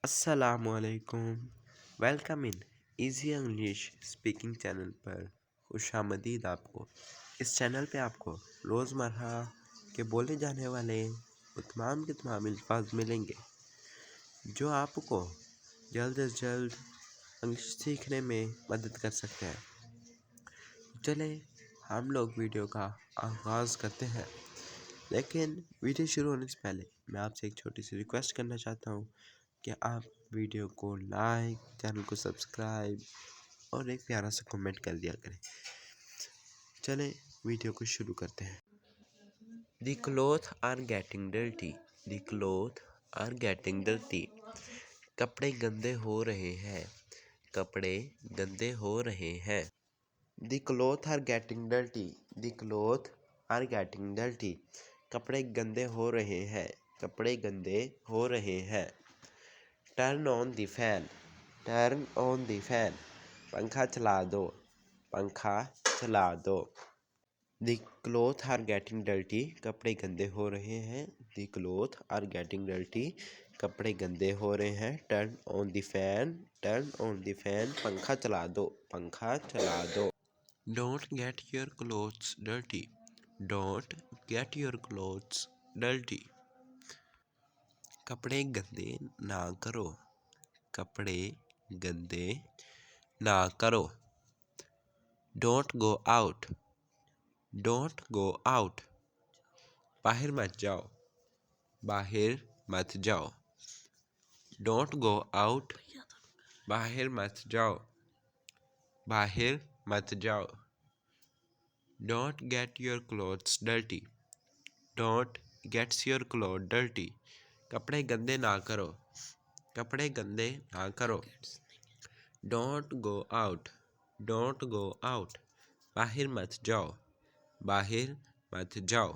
अस्सलामुअलैकुम। Welcome in easy English speaking channel पर खुशामदीद। आपको इस चैनल पे आपको रोज़मर्रा के बोले जाने वाले तमाम के तमाम अल्फाज मिलेंगे जो आपको जल्द से जल्द इंग्लिश सीखने में मदद कर सकते हैं। चले हम लोग वीडियो का आगाज़ करते हैं, लेकिन वीडियो शुरू होने से पहले मैं आपसे एक छोटी सी रिक्वेस्ट करना चाहता हूँ कि आप वीडियो को लाइक, चैनल को सब्सक्राइब और एक प्यारा सा कमेंट कर दिया करें। चलें वीडियो को शुरू करते हैं। The clothes are getting dirty. The clothes are getting dirty. कपड़े गंदे हो रहे हैं। कपड़े गंदे हो रहे हैं। The clothes are getting dirty. The clothes are getting dirty. कपड़े गंदे हो रहे हैं। कपड़े गंदे हो रहे हैं। Turn on the fan. Turn on the fan. पंखा चला दो। पंखा चला दो। The clothes are getting dirty. कपड़े गंदे हो रहे हैं। The clothes are getting dirty. कपड़े गंदे हो रहे हैं। Turn on the fan. Turn on the fan. पंखा चला दो। पंखा चला दो। Don't get your clothes dirty. Don't get your clothes dirty. कपड़े गंदे ना करो। कपड़े गंदे ना करो। Don't go out. Don't go out. बाहर मत जाओ। बाहर मत जाओ। Don't go out. बाहर मत जाओ। बाहर मत जाओ। Don't get your clothes dirty. Don't get your clothes dirty. कपड़े गंदे ना करो। कपड़े गंदे ना करो। Don't go out. Don't go out. बाहर मत जाओ। बाहर मत जाओ।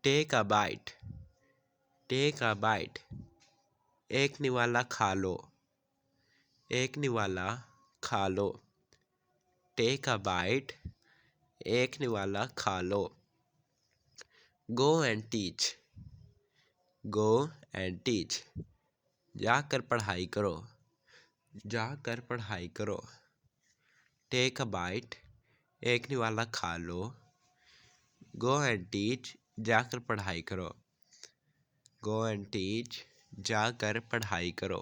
Take a bite. Take a bite. एक निवाला खा लो। एक निवाला खा लो। Take a bite. एक निवाला खा लो। Go and teach. Go and teach. जाकर पढ़ाई करो। जाकर पढ़ाई करो। Take a bite. एक निवाला खा लो। Go and teach. जाकर पढ़ाई करो। Go and teach. जाकर पढ़ाई करो।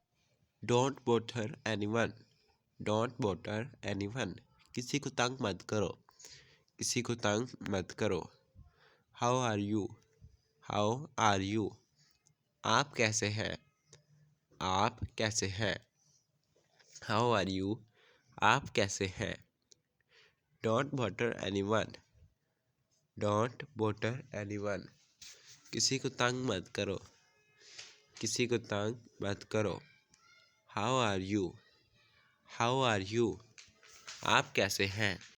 Don't bother anyone. Don't bother anyone. किसी को तंग मत करो। किसी को तंग मत करो। How are you? How are you? आप कैसे हैं? आप कैसे हैं? How are you? आप कैसे हैं? Don't bother anyone. Don't bother anyone. किसी को तंग मत करो। किसी को तंग मत करो। How are you? How are you? आप कैसे हैं?